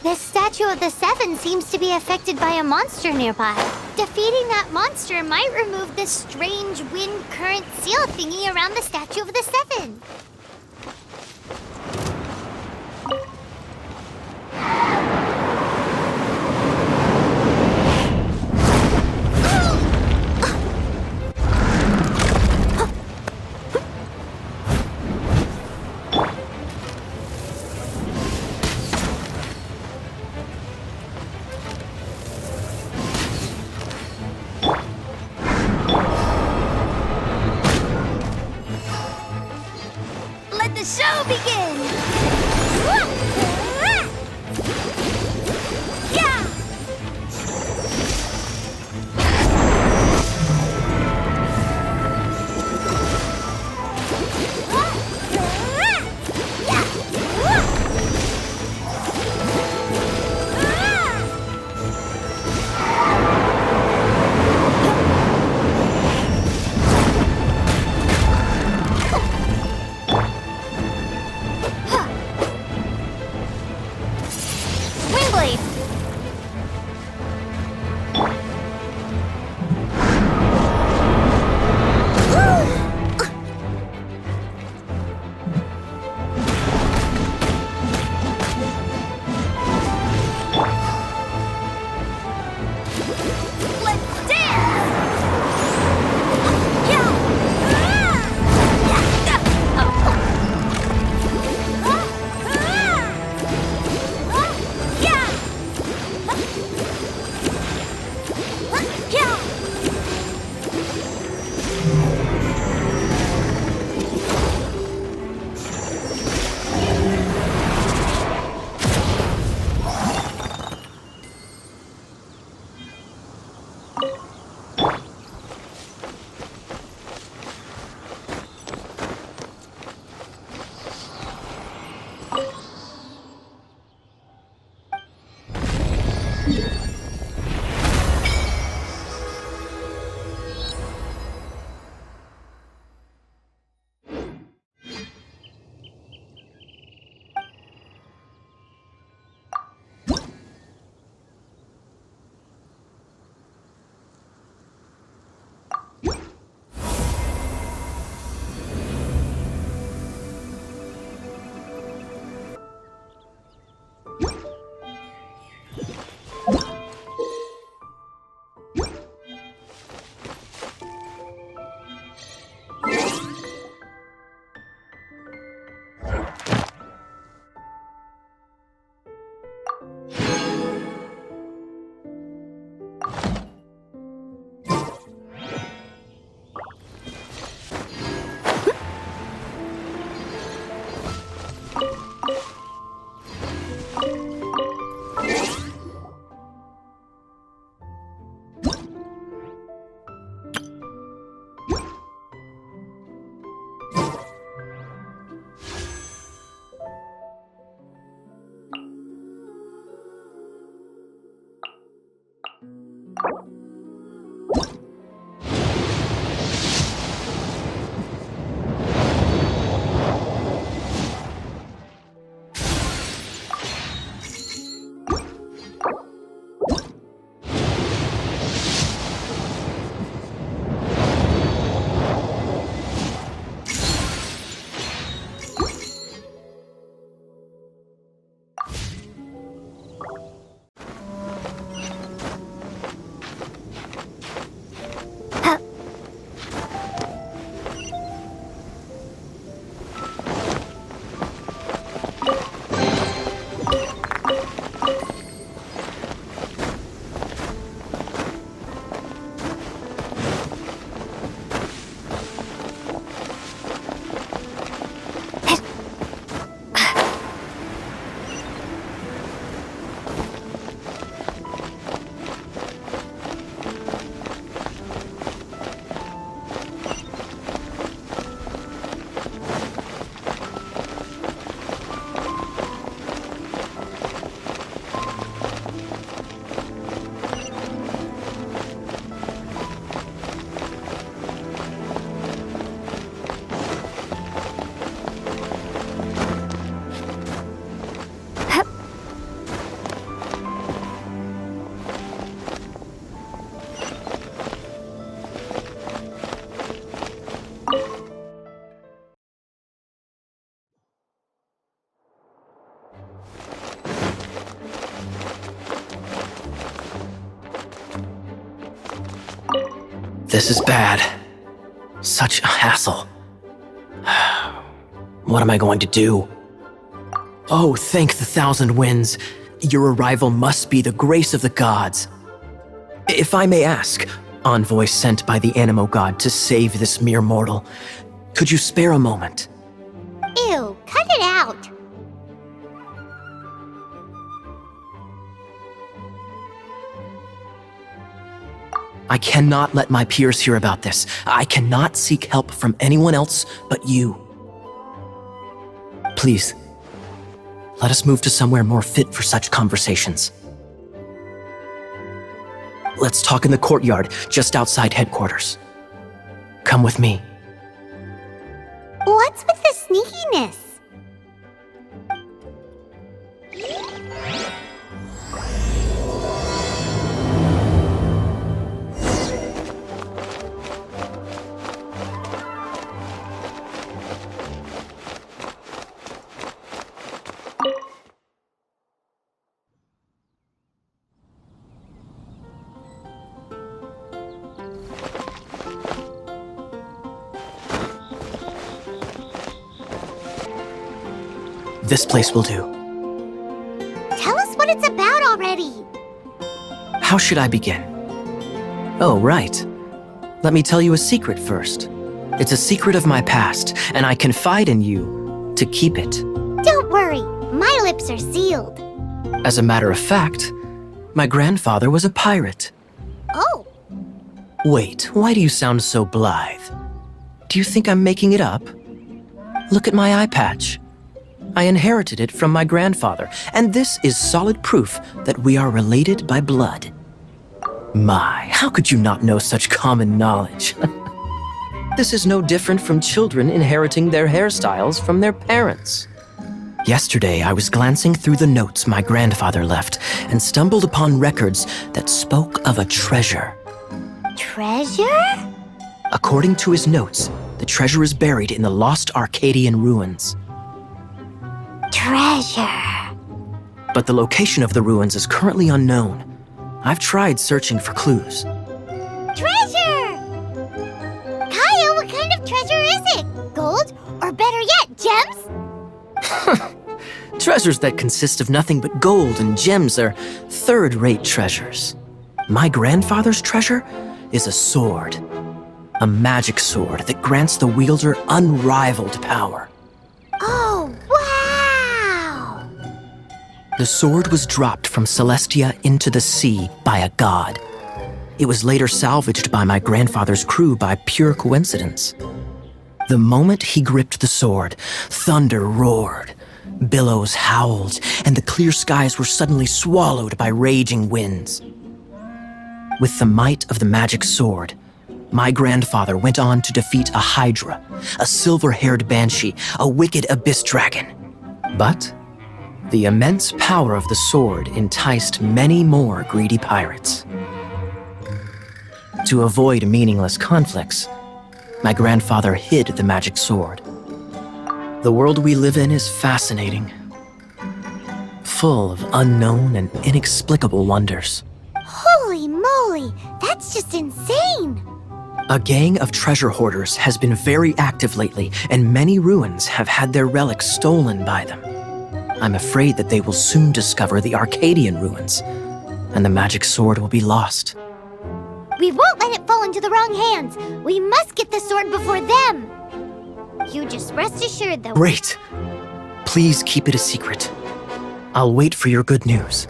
This statue of the Seven seems to be affected by a monster nearby. Defeating that monster might remove this strange wind current seal thingy around the statue of the Seven. Show begin! Yeah! This is bad. Such a hassle. What am I going to do? Oh, thank the thousand winds. Your arrival must be the grace of the gods. If I may ask, envoy sent by the Animo god to save this mere mortal, could you spare a moment? Ew, cut it out! I cannot let my peers hear about this. I cannot seek help from anyone else but you. Please, let us move to somewhere more fit for such conversations. Let's talk in the courtyard, just outside headquarters. Come with me. What's with the sneakiness? This place will do. Tell us what it's about already. How should I begin? Oh, right. Let me tell you a secret first. It's a secret of my past, and I confide in you to keep it. Don't worry, my lips are sealed. As a matter of fact, my grandfather was a pirate. Oh. Wait, why do you sound so blithe? Do you think I'm making it up? Look at my eye patch. I inherited it from my grandfather, and this is solid proof that we are related by blood. My, how could you not know such common knowledge? This is no different from children inheriting their hairstyles from their parents. Yesterday, I was glancing through the notes my grandfather left and stumbled upon records that spoke of a treasure. Treasure? According to his notes, the treasure is buried in the lost Arcadian ruins. Treasure. But the location of the ruins is currently unknown. I've tried searching for clues. Treasure! Kaya, what kind of treasure is it? Gold? Or better yet, gems? Treasures that consist of nothing but gold and gems are third-rate treasures. My grandfather's treasure is a sword. A magic sword that grants the wielder unrivaled power. Oh, wow! The sword was dropped from Celestia into the sea by a god. It was later salvaged by my grandfather's crew by pure coincidence. The moment he gripped the sword, thunder roared, billows howled, and the clear skies were suddenly swallowed by raging winds. With the might of the magic sword, my grandfather went on to defeat a hydra, a silver-haired banshee, a wicked abyss dragon. But the immense power of the sword enticed many more greedy pirates. To avoid meaningless conflicts, my grandfather hid the magic sword. The world we live in is fascinating, full of unknown and inexplicable wonders. Holy moly, that's just insane! A gang of treasure hoarders has been very active lately, and many ruins have had their relics stolen by them. I'm afraid that they will soon discover the Arcadian ruins, and the magic sword will be lost. We won't let it fall into the wrong hands. We must get the sword before them. You just rest assured that— Great! Please keep it a secret. I'll wait for your good news.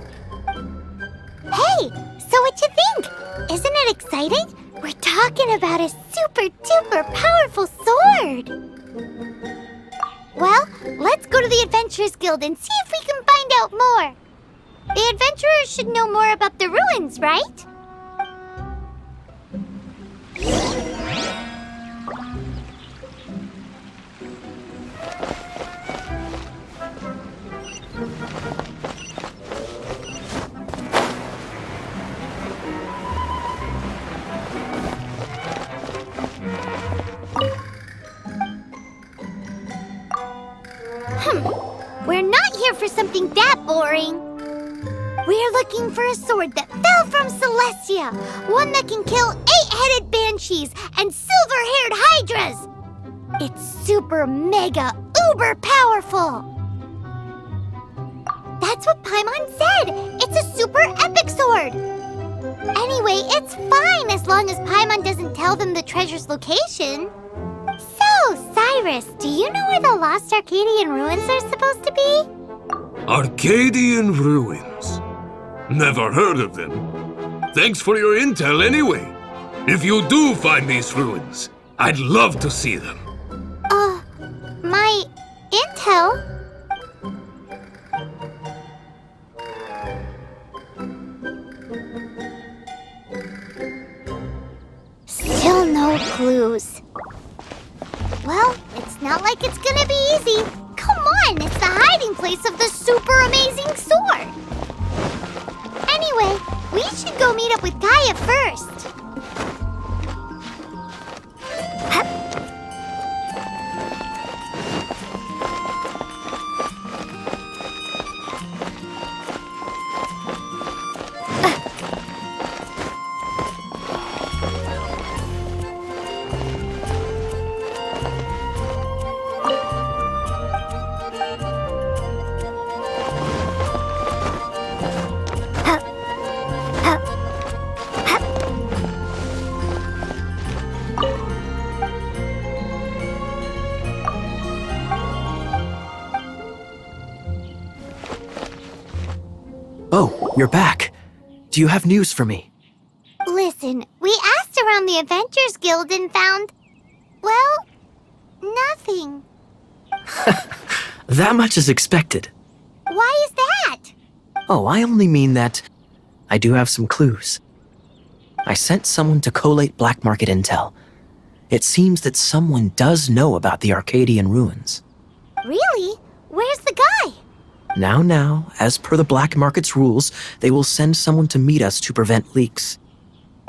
Hey, so what you think? Isn't it exciting? We're talking about a super-duper powerful sword. Well, let's go to the Adventurers Guild and see if we can find out more. The adventurers should know more about the ruins, right? We're not here for something that boring. We're looking for a sword that fell from Celestia, one that can kill 8-headed banshees and silver-haired hydras. It's super mega uber powerful. That's what Paimon said. It's a super epic sword. Anyway, it's fine as long as Paimon doesn't tell them the treasure's location. So, Cyrus, do you know where the lost Arcadian ruins are supposed to be? Arcadian ruins? Never heard of them. Thanks for your intel anyway. If you do find these ruins, I'd love to see them. My intel? Still no clues. Well, it's not like it's gonna be easy. Come on, it's the hiding place of the super amazing sword. Anyway, we should go meet up with Gaia first. Oh, you're back. Do you have news for me? Listen, we asked around the Adventurers Guild and found, well, nothing. That much is expected. Why is that? Oh, I only mean that I do have some clues. I sent someone to collate black market intel. It seems that someone does know about the Arcadian ruins. Really? Where's the guy? Now, as per the black market's rules, they will send someone to meet us to prevent leaks.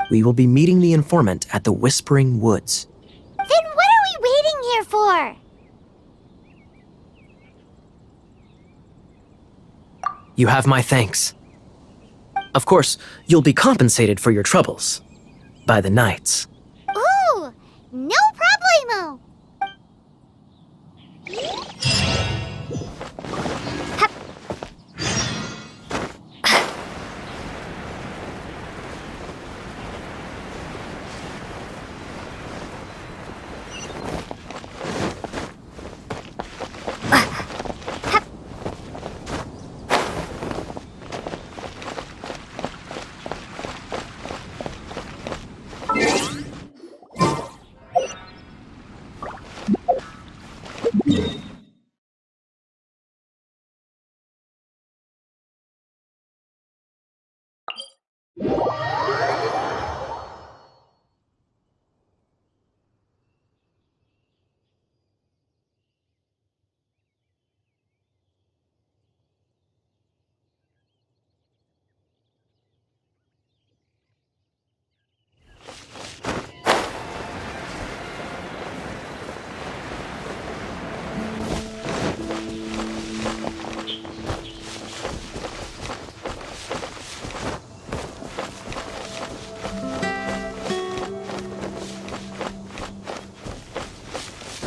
We will be meeting the informant at the Whispering Woods. Then what are we waiting here for? You have my thanks. Of course, you'll be compensated for your troubles. By the knights. Ooh, no problemo. Hup.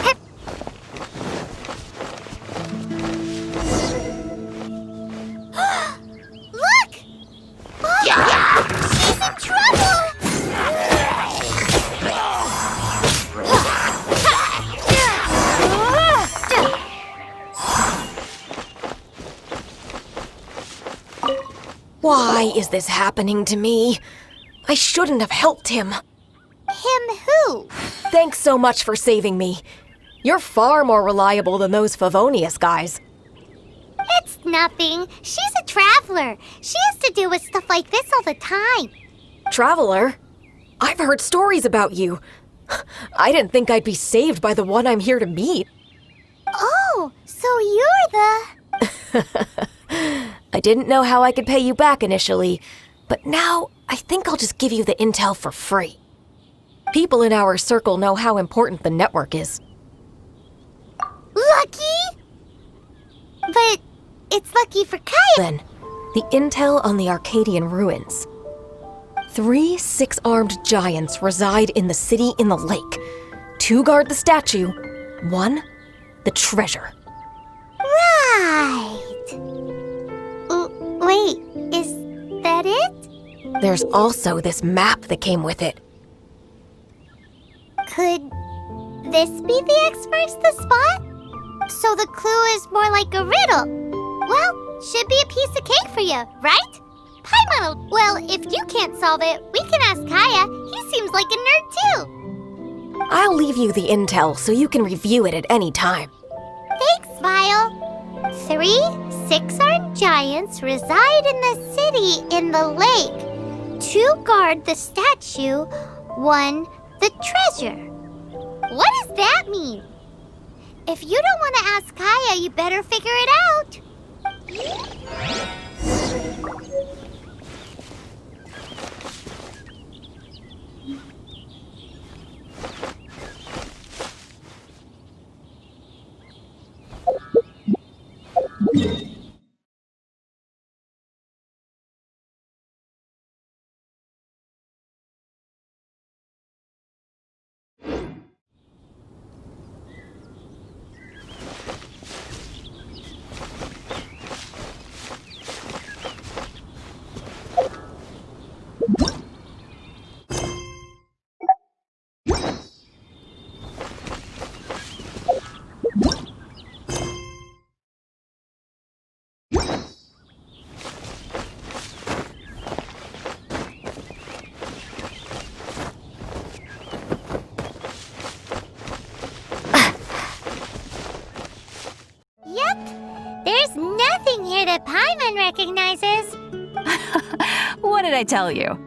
Hup. Look! Oh, she's in trouble! Why is this happening to me? I shouldn't have helped him. Him who? Thanks so much for saving me. You're far more reliable than those Favonius guys. It's nothing. She's a traveler. She has to deal with stuff like this all the time. Traveler? I've heard stories about you. I didn't think I'd be saved by the one I'm here to meet. Oh, so you're the... I didn't know how I could pay you back initially, but now I think I'll just give you the intel for free. People in our circle know how important the network is. Lucky? But it's lucky for Kaya. Then, the intel on the Arcadian ruins. 3 6-armed giants reside in the city in the lake. 2 guard the statue, 1 the treasure. Right. Wait, is that it? There's also this map that came with it. Could this be the experts the spot? So the clue is more like a riddle. Well, should be a piece of cake for you, right? Paimon, well, if you can't solve it, we can ask Kaya. He seems like a nerd too. I'll leave you the intel so you can review it at any time. Thanks, Vile. 3 6-armed giants reside in the city in the lake. 2 guard the statue, 1 the treasure. What does that mean? If you don't want to ask Kaya, you better figure it out. rare that Paimon recognizes. What did I tell you?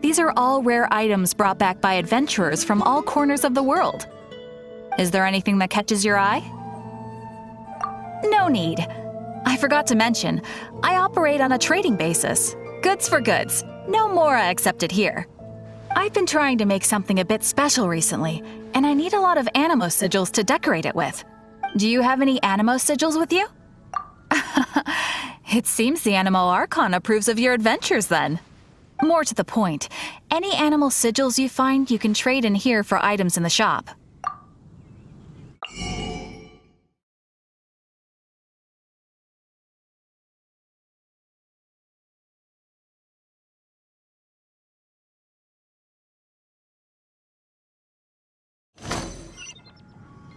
These are all rare items brought back by adventurers from all corners of the world. Is there anything that catches your eye? No need. I forgot to mention, I operate on a trading basis. Goods for goods. No Mora accepted here. I've been trying to make something a bit special recently, and I need a lot of animo sigils to decorate it with. Do you have any animo sigils with you? It seems the Animo Archon approves of your adventures then. More to the point, any animal sigils you find you can trade in here for items in the shop.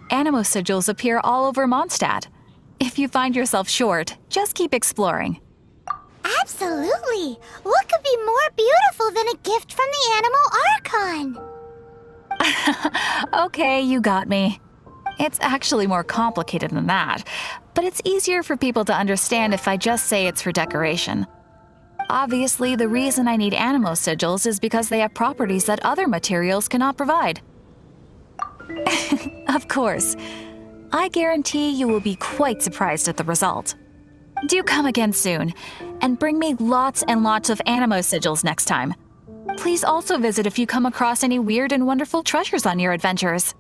Animo sigils appear all over Mondstadt. If you find yourself short, just keep exploring. Absolutely! What could be more beautiful than a gift from the Animal Archon? Okay, you got me. It's actually more complicated than that, but it's easier for people to understand if I just say it's for decoration. Obviously, the reason I need animo sigils is because they have properties that other materials cannot provide. Of course. I guarantee you will be quite surprised at the result. Do come again soon, and bring me lots and lots of animo sigils next time. Please also visit if you come across any weird and wonderful treasures on your adventures.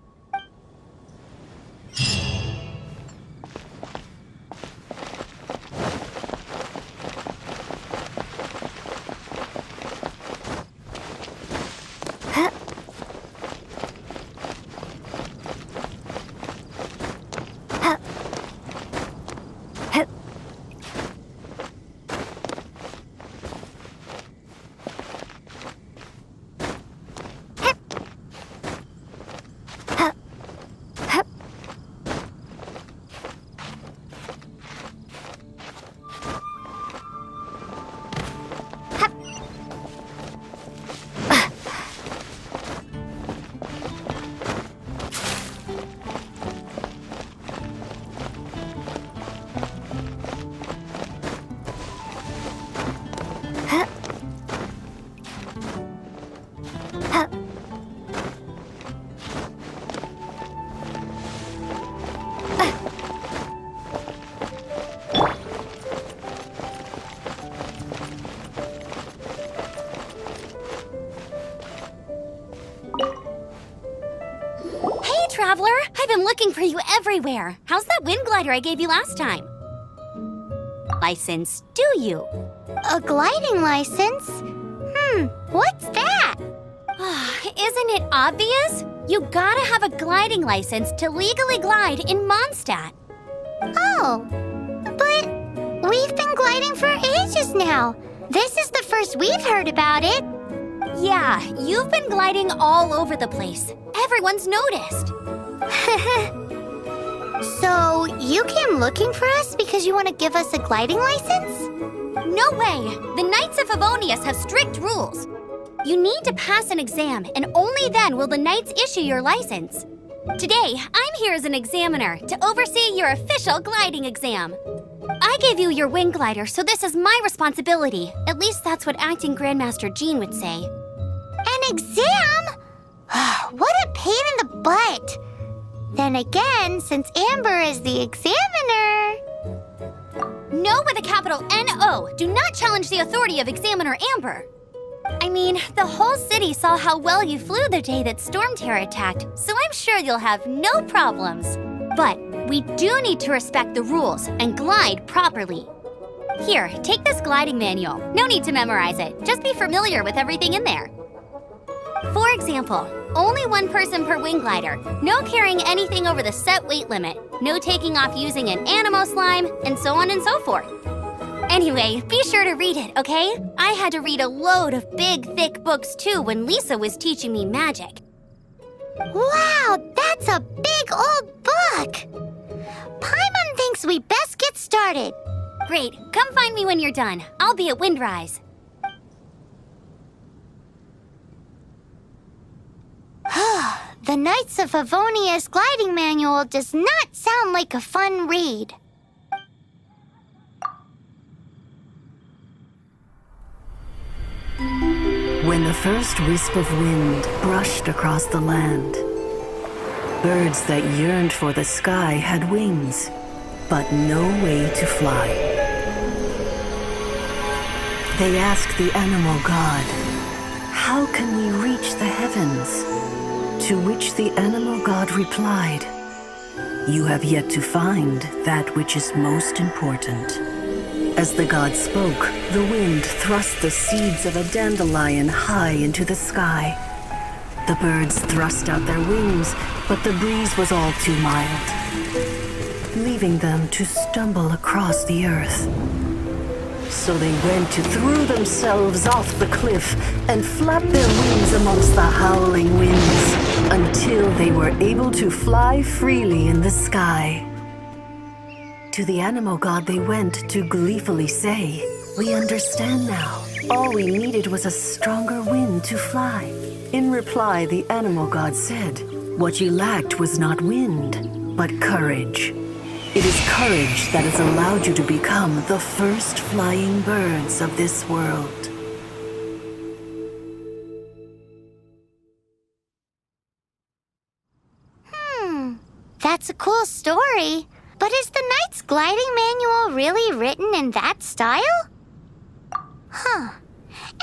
Traveler, I've been looking for you everywhere. How's that wind glider I gave you last time? License, do you? A gliding license? What's that? Isn't it obvious? You gotta have a gliding license to legally glide in Mondstadt. Oh, but we've been gliding for ages now. This is the first we've heard about it. Yeah, you've been gliding all over the place. Everyone's noticed. So, you came looking for us because you want to give us a gliding license? No way! The Knights of Favonius have strict rules. You need to pass an exam, and only then will the Knights issue your license. Today, I'm here as an examiner to oversee your official gliding exam. I gave you your wing glider, so this is my responsibility. At least that's what Acting Grandmaster Jean would say. An exam? What a pain in the butt. Then again, since Amber is the examiner... No with a capital N-O. Do not challenge the authority of Examiner Amber. I mean, the whole city saw how well you flew the day that Storm Terror attacked, so I'm sure you'll have no problems. But we do need to respect the rules and glide properly. Here, take this gliding manual. No need to memorize it. Just be familiar with everything in there. For example, only one person per wing glider, no carrying anything over the set weight limit, no taking off using an animo slime, and so on and so forth. Anyway, be sure to read it, okay? I had to read a load of big, thick books too when Lisa was teaching me magic. Wow, that's a big old book! Paimon thinks we best get started. Great, come find me when you're done. I'll be at Windrise. The Knights of Favonius gliding manual does not sound like a fun read. When the first wisp of wind brushed across the land, birds that yearned for the sky had wings, but no way to fly. They asked the animal god, "How can we reach the heavens?" To which the animal god replied, "You have yet to find that which is most important." As the god spoke, the wind thrust the seeds of a dandelion high into the sky. The birds thrust out their wings, but the breeze was all too mild, leaving them to stumble across the earth. So they went to throw themselves off the cliff and flap their wings amongst the howling winds until they were able to fly freely in the sky. To the animal god they went to gleefully say, "We understand now. All we needed was a stronger wind to fly." In reply, the animal god said, "What you lacked was not wind, but courage. It is courage that has allowed you to become the first flying birds of this world." That's a cool story. But is the Knight's gliding manual really written in that style? Huh.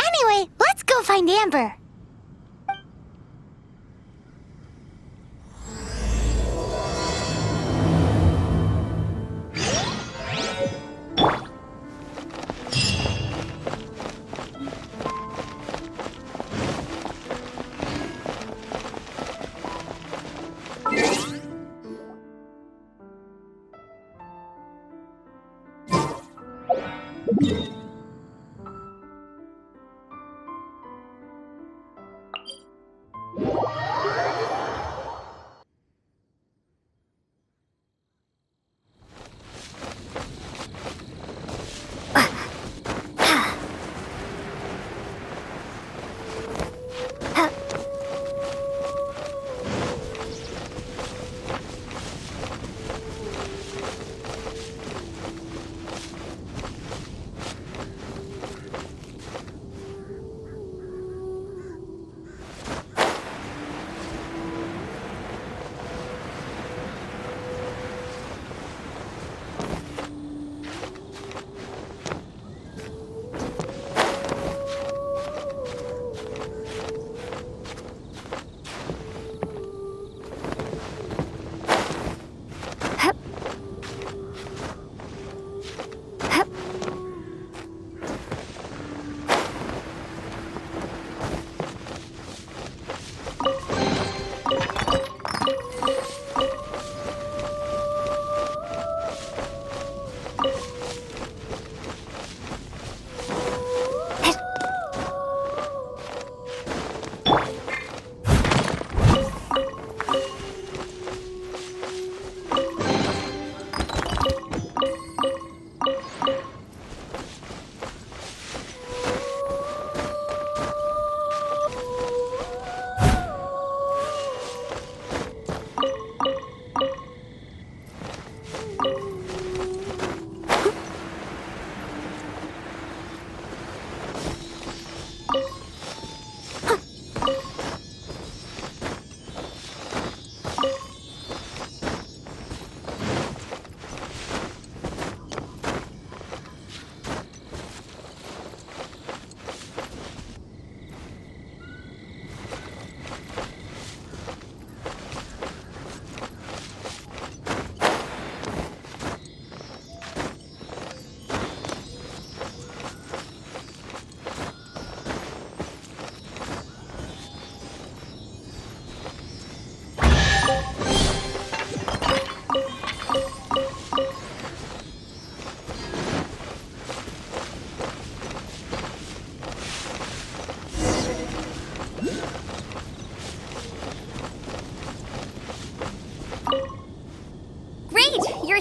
Anyway, let's go find Amber.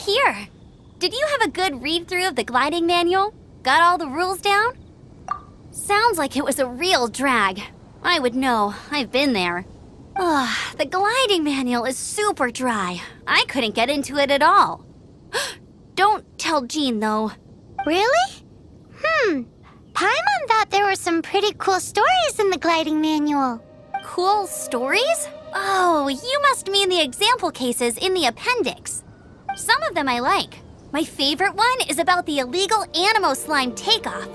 Here. Did you have a good read-through of the gliding manual? Got all the rules down? Sounds like it was a real drag. I would know. I've been there. Ugh, the gliding manual is super dry. I couldn't get into it at all. Don't tell Jean, though. Really? Paimon thought there were some pretty cool stories in the gliding manual. Cool stories? Oh, you must mean the example cases in the appendix. Some of them I like. My favorite one is about the illegal Animo Slime takeoff.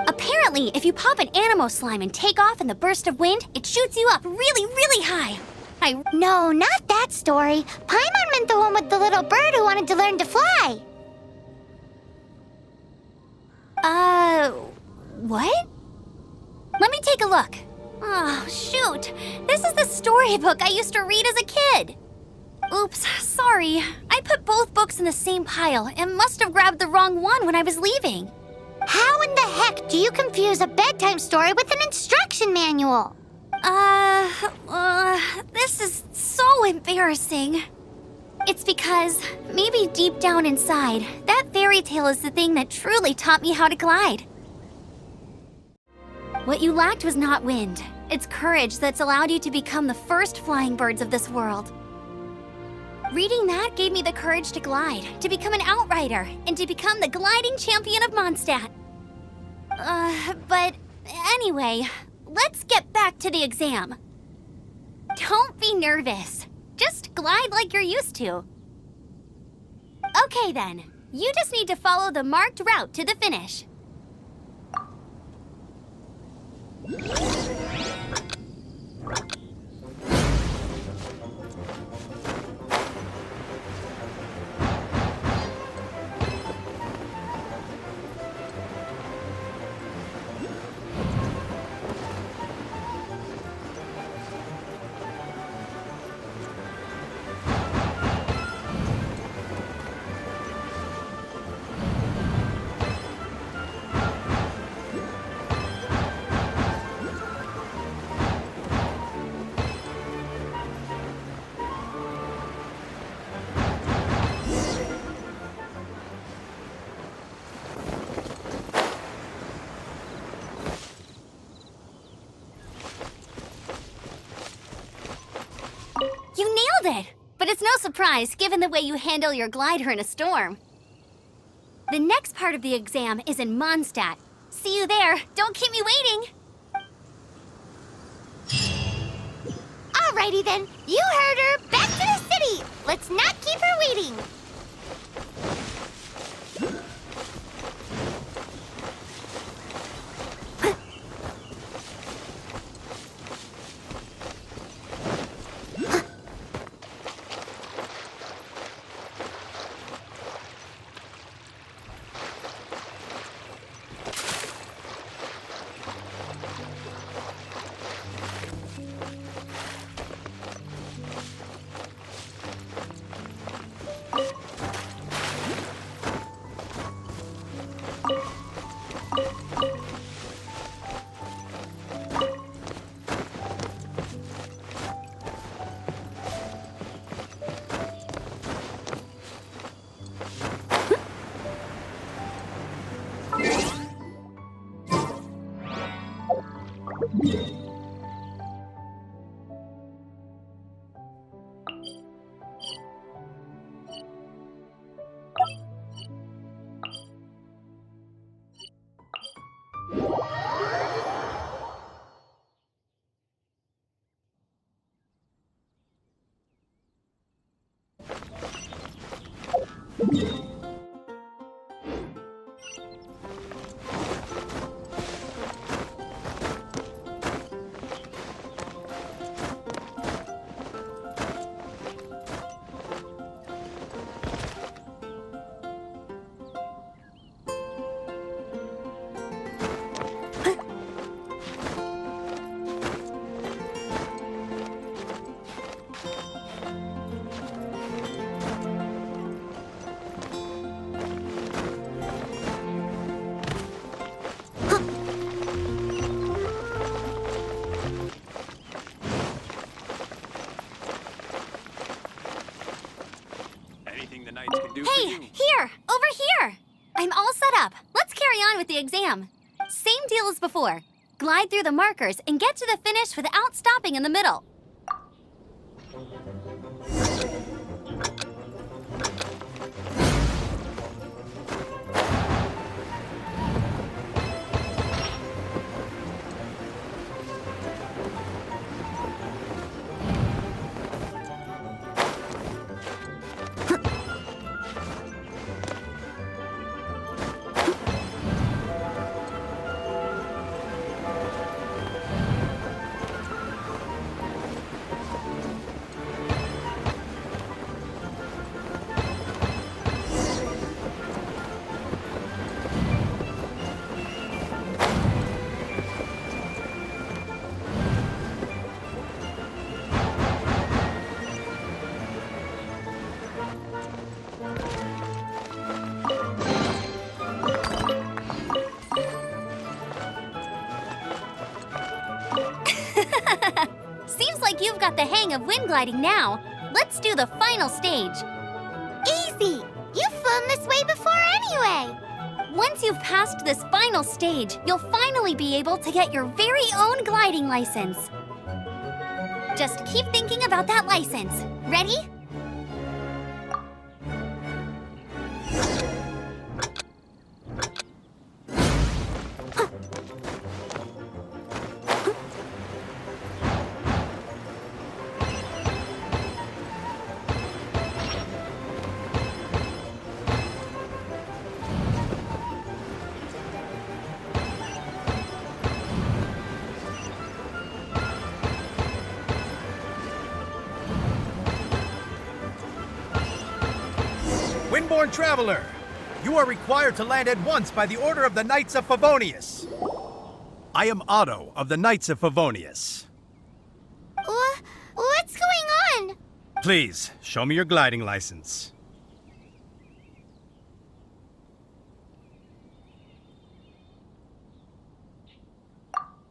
Apparently, if you pop an Animo Slime and take off in the burst of wind, it shoots you up really, really high. No, not that story. Paimon meant the one with the little bird who wanted to learn to fly. What? Let me take a look. Oh, shoot. This is the storybook I used to read as a kid. Oops, sorry. I put both books in the same pile and must have grabbed the wrong one when I was leaving. How in the heck do you confuse a bedtime story with an instruction manual? This is so embarrassing. It's because, maybe deep down inside, that fairy tale is the thing that truly taught me how to glide. What you lacked was not wind. It's courage that's allowed you to become the first flying birds of this world. Reading that gave me the courage to glide, to become an outrider, and to become the gliding champion of Mondstadt. But anyway, let's get back to the exam. Don't be nervous. Just glide like you're used to. Okay then, you just need to follow the marked route to the finish. You nailed it! But it's no surprise, given the way you handle your glider in a storm. The next part of the exam is in Mondstadt. See you there. Don't keep me waiting. Alrighty then, you heard her. Back to the city. Let's not keep her waiting. Hey, here! Over here! I'm all set up. Let's carry on with the exam. Same deal as before. Glide through the markers and get to the finish without stopping in the middle. like you've got the hang of wind gliding now. Let's do the final stage. Easy! You've flown this way before anyway! Once you've passed this final stage, you'll finally be able to get your very own gliding license. Just keep thinking about that license. Ready? Windborne Traveler, you are required to land at once by the order of the Knights of Favonius. I am Otto of the Knights of Favonius. What's going on? Please, show me your gliding license.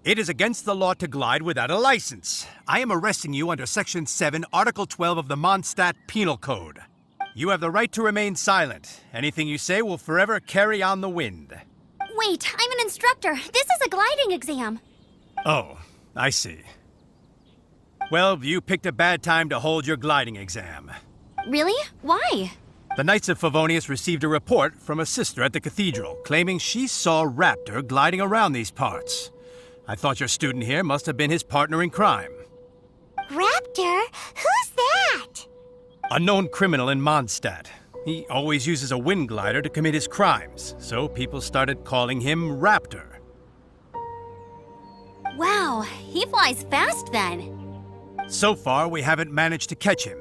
It is against the law to glide without a license. I am arresting you under Section 7, Article 12 of the Mondstadt Penal Code. You have the right to remain silent. Anything you say will forever carry on the wind. Wait, I'm an instructor. This is a gliding exam. Oh, I see. Well, you picked a bad time to hold your gliding exam. Really? Why? The Knights of Favonius received a report from a sister at the cathedral claiming she saw Raptor gliding around these parts. I thought your student here must have been his partner in crime. Raptor? Who's that? A known criminal in Mondstadt. He always uses a wind glider to commit his crimes, so people started calling him Raptor. Wow, he flies fast then. So far, we haven't managed to catch him.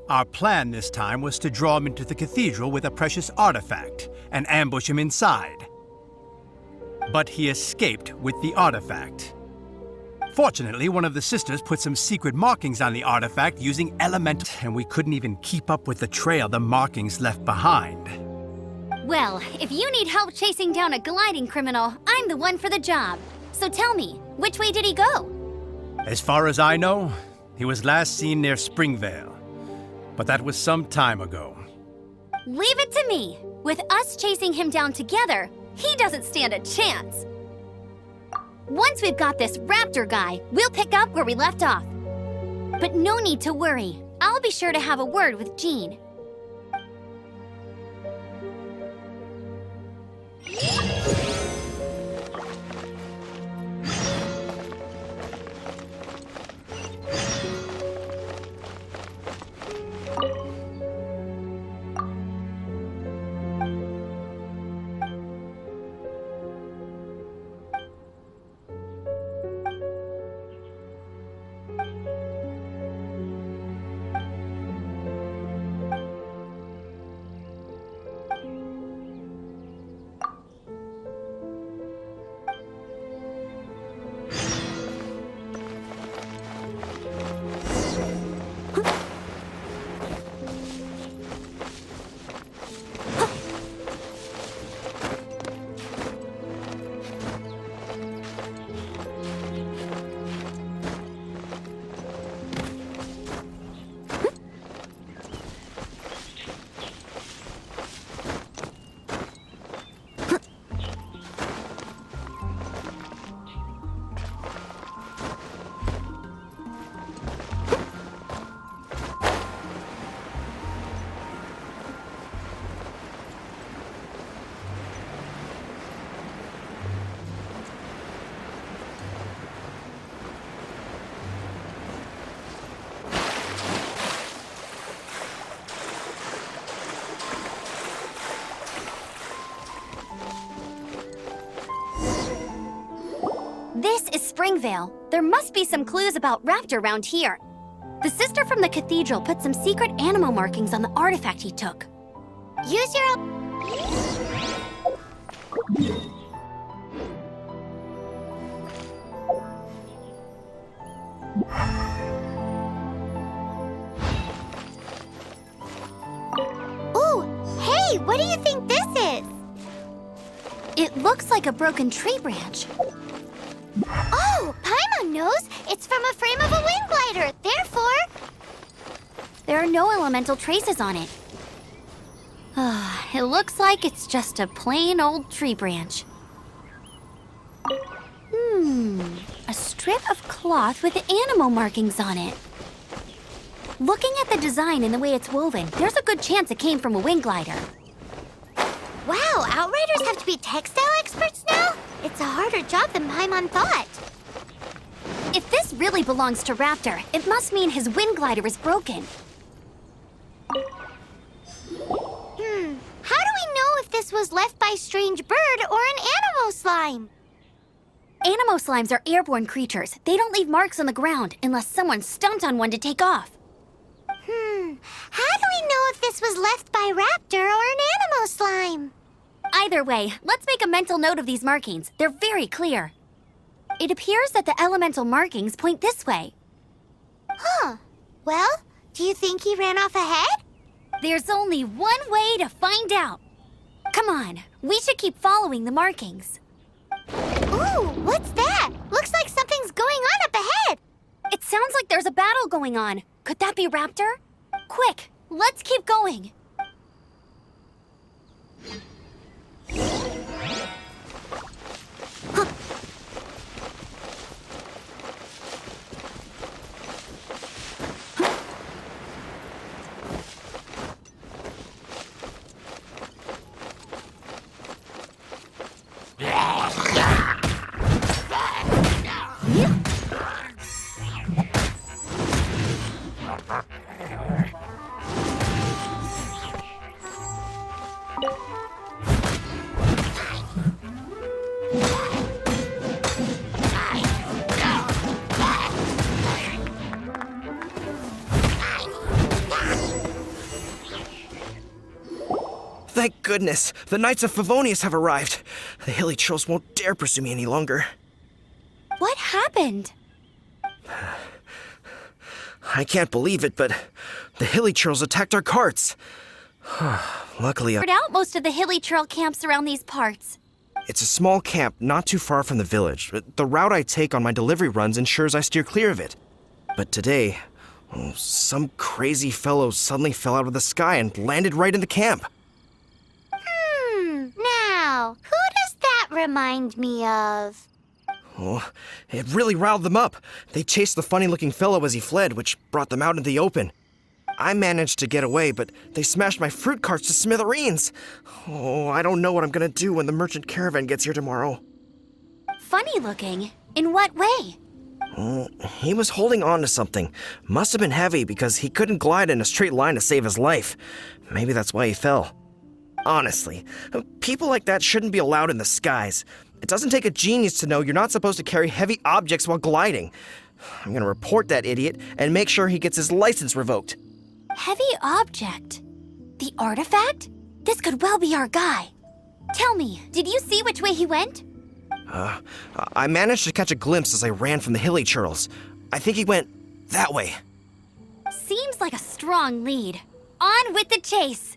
Our plan this time was to draw him into the cathedral with a precious artifact and ambush him inside. But he escaped with the artifact. Fortunately, one of the sisters put some secret markings on the artifact using elemental, and we couldn't even keep up with the trail the markings left behind. Well, if you need help chasing down a gliding criminal, I'm the one for the job. So tell me, which way did he go? As far as I know, he was last seen near Springvale. But that was some time ago. Leave it to me. With us chasing him down together, he doesn't stand a chance. Once we've got this Raptor guy, we'll pick up where we left off. But no need to worry. I'll be sure to have a word with Jean. This is Springvale. There must be some clues about Raptor around here. The sister from the cathedral put some secret animal markings on the artifact he took. Use your... Ooh, hey, what do you think this is? It looks like a broken tree branch. Oh, Paimon knows? It's from a frame of a wind glider. Therefore, There are no elemental traces on it. It looks like it's just a plain old tree branch. A strip of cloth with anemo markings on it. Looking at the design and the way it's woven, there's a good chance it came from a wind glider. wow, Outriders have to be textile experts now? It's a harder job than Paimon thought. If this really belongs to Raptor, it must mean his wind glider is broken. How do we know if this was left by Strange Bird or an Anemo Slime? Anemo slimes are airborne creatures. They don't leave marks on the ground unless someone stomped on one to take off. How do we know if this was left by Raptor or an Anemo Slime? Either way, let's make a mental note of these markings. They're very clear. It appears that the elemental markings point this way. Huh. Well, do you think he ran off ahead? There's only one way to find out. Come on, we should keep following the markings. Ooh, what's that? Looks like something's going on up ahead. It sounds like there's a battle going on. Could that be Raptor? Quick, let's keep going. Thank goodness, the Knights of Favonius have arrived. The hilly trolls won't dare pursue me any longer. What happened? I can't believe it, but the hilly trolls attacked our carts. Luckily, Cleared out most of the hilly trail camps around these parts. it's a small camp not too far from the village. The route I take on my delivery runs ensures I steer clear of it. But today, some crazy fellow suddenly fell out of the sky and landed right in the camp. Now, who does that remind me of? Oh, it really riled them up. They chased the funny-looking fellow as he fled, which brought them out into the open. I managed to get away, but they smashed my fruit carts to smithereens. Oh, I don't know what I'm gonna do when the merchant caravan gets here tomorrow. Funny looking? In what way? He was holding on to something. Must have been heavy because he couldn't glide in a straight line to save his life. Maybe that's why he fell. Honestly, people like that shouldn't be allowed in the skies. It doesn't take a genius to know you're not supposed to carry heavy objects while gliding. I'm gonna report that idiot and make sure he gets his license revoked. Heavy object? The artifact? This could well be our guy. Tell me, did you see which way he went? I managed to catch a glimpse as I ran from the hilly churls. I think he went that way. Seems like a strong lead. On with the chase!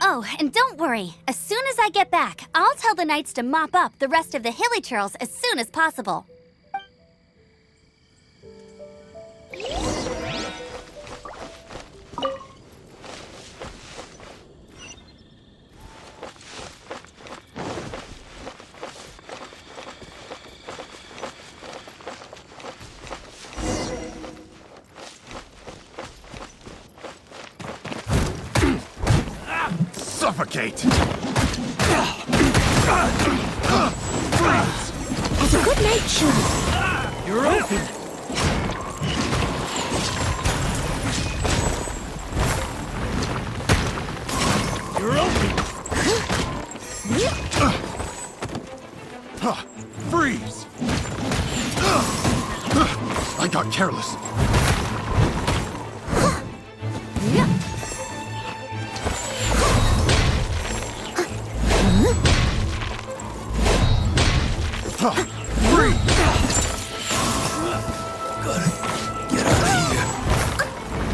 Oh, and don't worry. As soon as I get back, I'll tell the knights to mop up the rest of the hilly churls as soon as possible. Suffocate! It's a good night shoot. You're open! You're open! Freeze! I got careless. Freeze! Get out of here.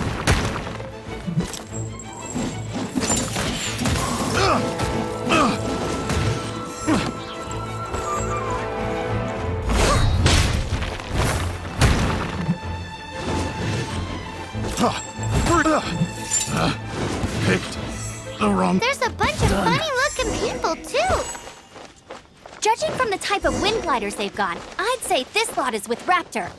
Picked the wrong. There's a bunch of funny-looking people, too. Judging from the type of wind gliders they've got, I'd say this lot is with Raptor.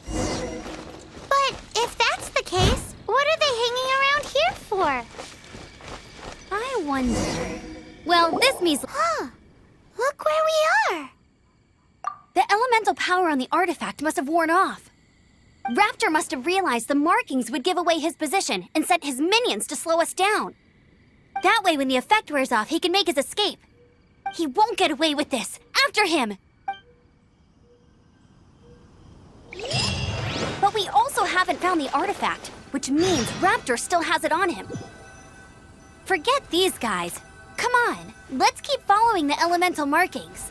But if that's the case, what are they hanging around here for? I wonder... Well, this means... Huh. Look where we are. The elemental power on the artifact must have worn off. Raptor must have realized the markings would give away his position and sent his minions to slow us down. That way, when the effect wears off, he can make his escape. He won't get away with this. After him! But we also haven't found the artifact, which means Raptor still has it on him. Forget these guys. Come on, let's keep following the elemental markings.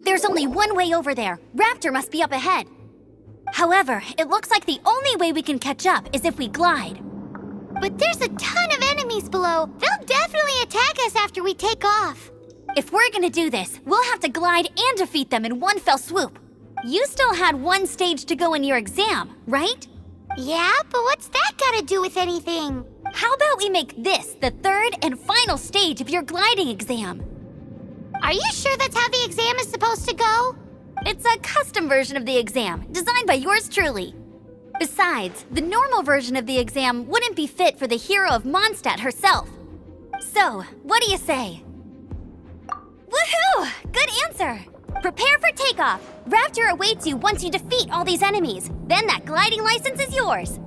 There's only one way over there. Raptor must be up ahead. However, it looks like the only way we can catch up is if we glide. But there's a ton of enemies below. They'll definitely attack us after we take off. If we're gonna do this, we'll have to glide and defeat them in one fell swoop. You still had one stage to go in your exam, right? Yeah, but what's that gotta do with anything? How about we make this the third and final stage of your gliding exam? Are you sure that's how the exam is supposed to go? It's a custom version of the exam, designed by yours truly. Besides, the normal version of the exam wouldn't be fit for the hero of Mondstadt herself. So, what do you say? Woohoo! Good answer! Prepare for takeoff. Raptor awaits you once you defeat all these enemies. Then that gliding license is yours.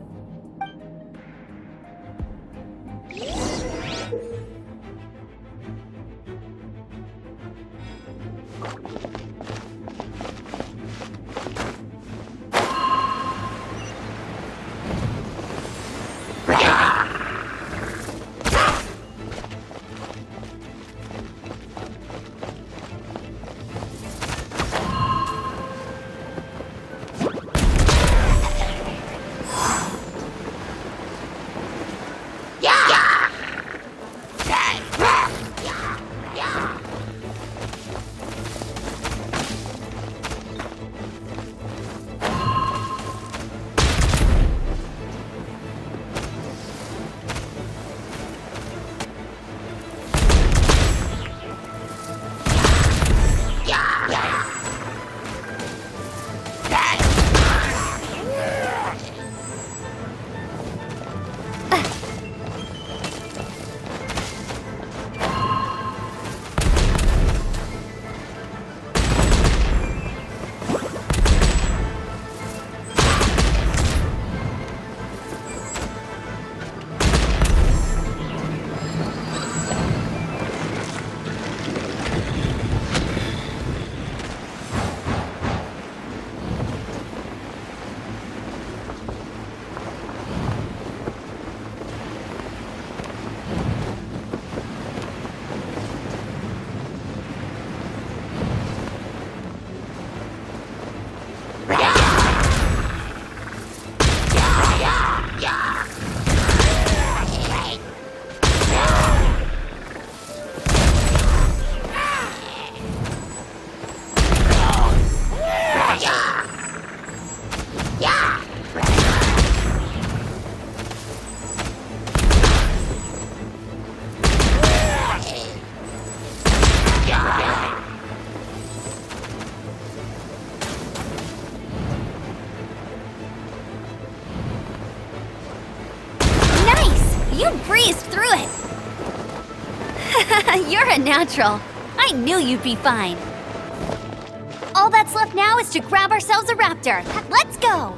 You breezed through it! You're a natural. I knew you'd be fine. All that's left now is to grab ourselves a raptor. Let's go!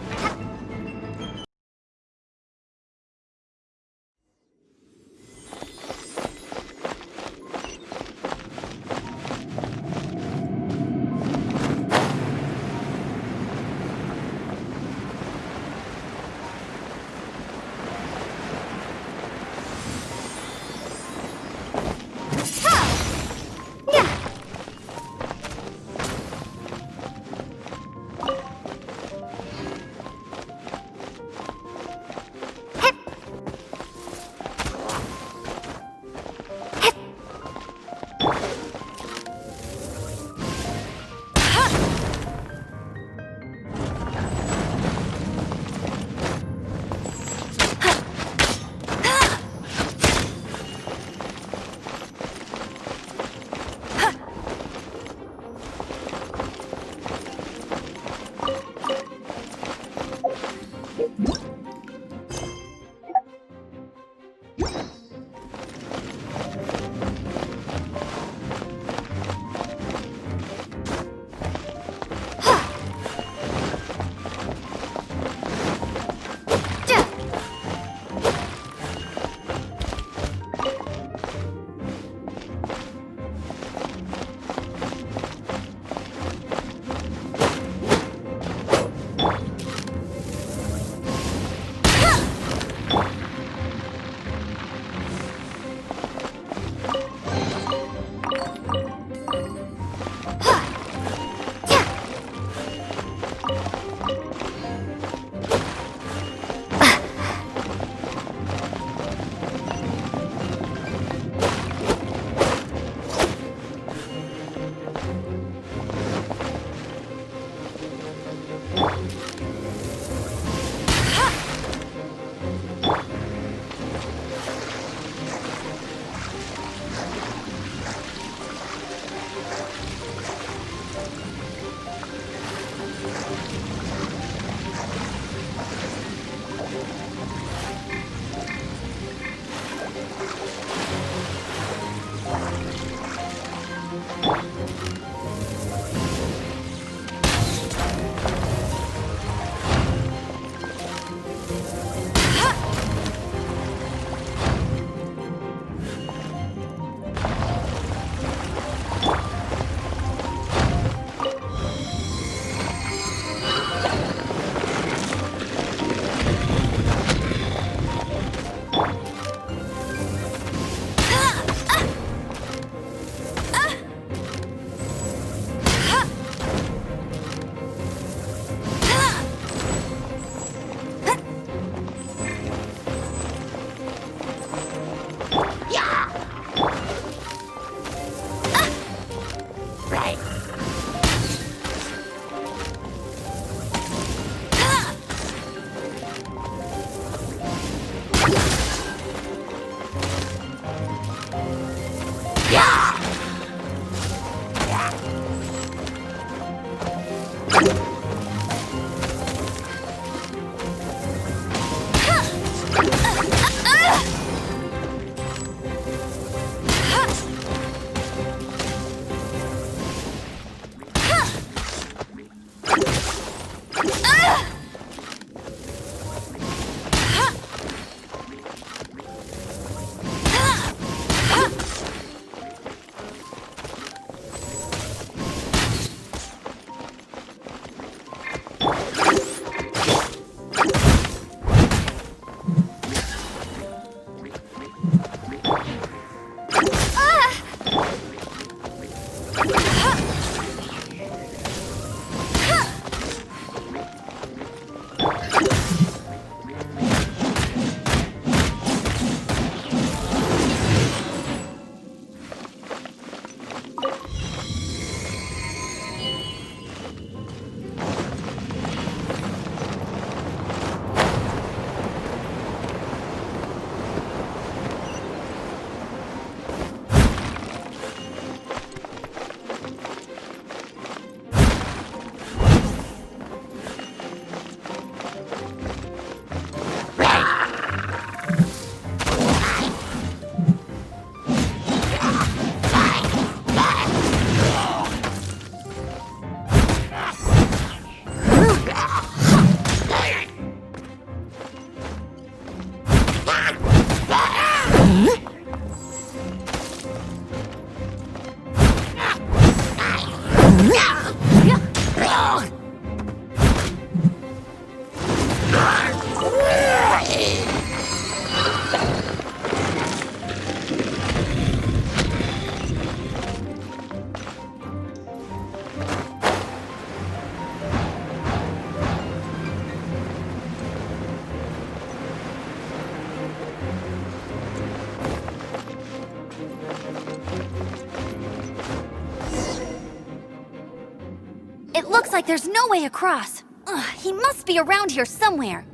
It looks like there's no way across. Ugh, he must be around here somewhere.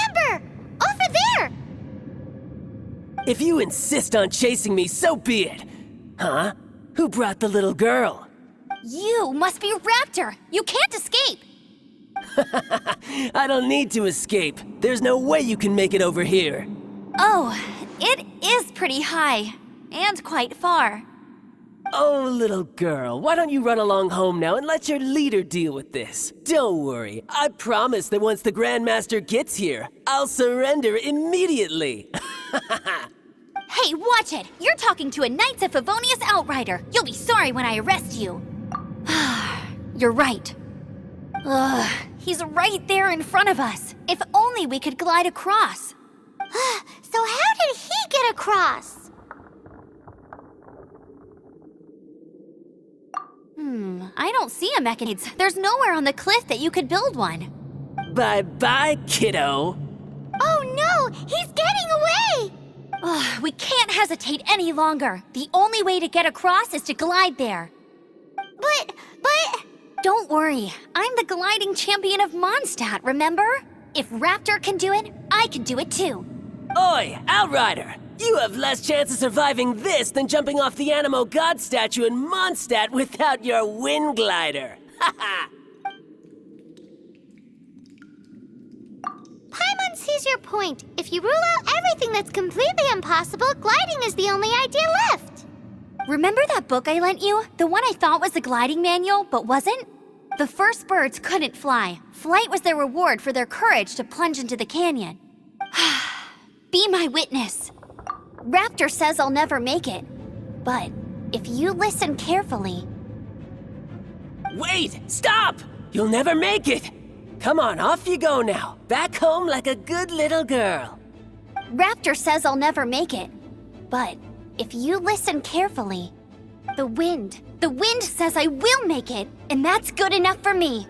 Amber! Over there! If you insist on chasing me, so be it. Huh? Who brought the little girl? You must be Raptor. You can't escape. I don't need to escape. There's no way you can make it over here. Oh, it is pretty high. And quite far. Oh, little girl, why don't you run along home now and let your leader deal with this? Don't worry, I promise that once the Grandmaster gets here, I'll surrender immediately. Hey, watch it! You're talking to a Knights of Favonius outrider. You'll be sorry when I arrest you. You're right. Ugh, he's right there in front of us. If only we could glide across. So how did he get across? I don't see a mechanism. There's nowhere on the cliff that you could build one. Bye-bye, kiddo. Oh no! He's getting away! Ugh, we can't hesitate any longer. The only way to get across is to glide there. But... Don't worry. I'm the gliding champion of Mondstadt, remember? If Raptor can do it, I can do it too. Oi, Outrider! You have less chance of surviving this than jumping off the Animo God statue in Mondstadt without your wind glider. Haha! Paimon sees your point. If you rule out everything that's completely impossible, gliding is the only idea left. Remember that book I lent you? The one I thought was the gliding manual, but wasn't? The first birds couldn't fly. Flight was their reward for their courage to plunge into the canyon. Be my witness. Raptor says I'll never make it. But if you listen carefully... Wait! Stop! You'll never make it! Come on, off you go now. Back home like a good little girl. Raptor says I'll never make it. But if you listen carefully, the wind says I will make it, and that's good enough for me.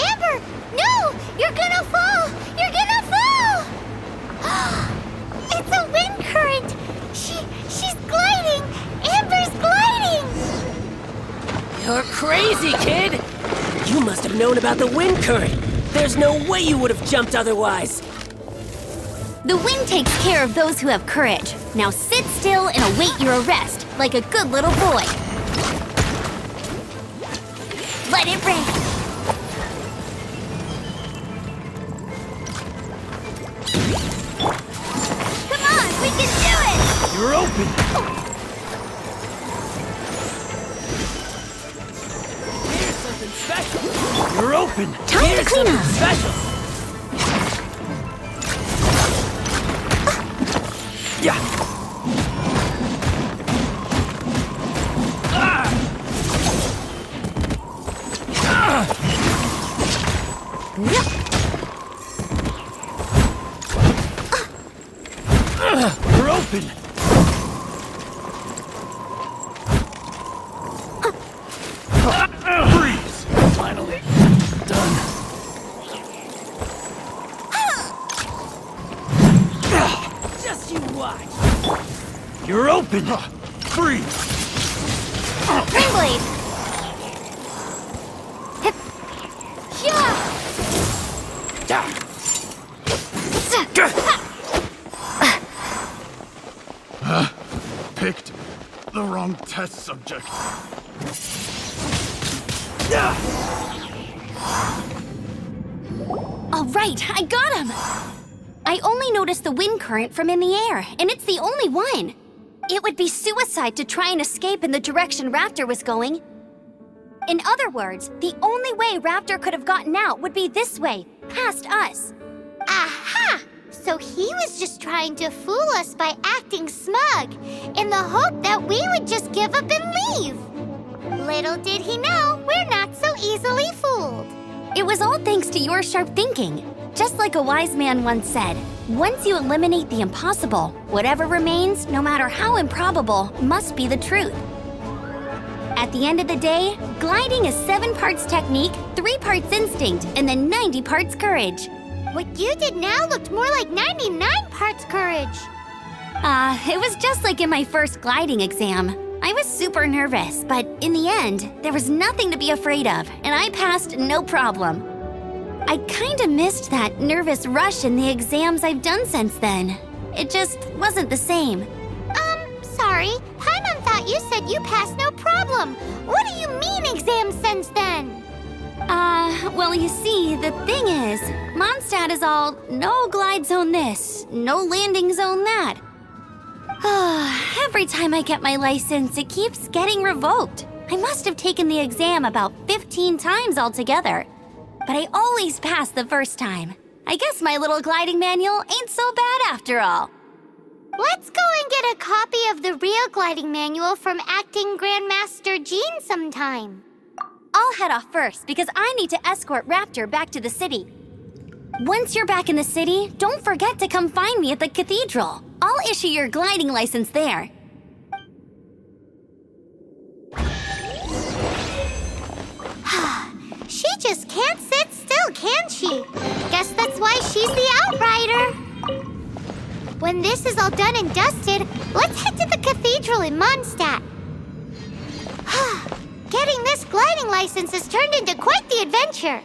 Amber! No! You're gonna fall! You're gonna fall! It's a wind current! She's gliding! Amber! You're crazy, kid! You must have known about the wind current. There's no way you would have jumped otherwise. The wind takes care of those who have courage. Now sit still and await your arrest, like a good little boy. Let it rain. Come on, we can do it! You're open! Here's something special! You're open! Time Here's to clean something up. special! Yeah! You're open! Freeze! Finally. Done. Just you watch! You're open! Freeze! Springblade! Hip. Yeah! Picked the wrong test subject. All right, I got him! I only noticed the wind current from in the air, and it's the only one. It would be suicide to try and escape in the direction Raptor was going. In other words, the only way Raptor could have gotten out would be this way, past us. Aha! So he was just trying to fool us by acting smug, in the hope that we would just give up and leave. Little did he know, we're not so easily fooled. It was all thanks to your sharp thinking. Just like a wise man once said, once you eliminate the impossible, whatever remains, no matter how improbable, must be the truth. At the end of the day, gliding is 7 parts technique, 3 parts instinct, and then 90 parts courage. What you did now looked more like 99 parts courage. It was just like in my first gliding exam. I was super nervous, but in the end, there was nothing to be afraid of, and I passed no problem. I kinda missed that nervous rush in the exams I've done since then. It just wasn't the same. Sorry, Paimon thought you said you passed no problem. What do you mean exams since then? Well, you see, the thing is, Mondstadt is all no glide zone this, no landing zone that. Every time I get my license, it keeps getting revoked. I must have taken the exam about 15 times altogether. But I always pass the first time. I guess my little gliding manual ain't so bad after all. Let's go and get a copy of the real gliding manual from Acting Grandmaster Jean sometime. I'll head off first because I need to escort Raptor back to the city. Once you're back in the city, don't forget to come find me at the cathedral. I'll issue your gliding license there. She just can't sit still, can she? Guess that's why she's the Outrider. When this is all done and dusted, let's head to the cathedral in Mondstadt. Getting this gliding license has turned into quite the adventure.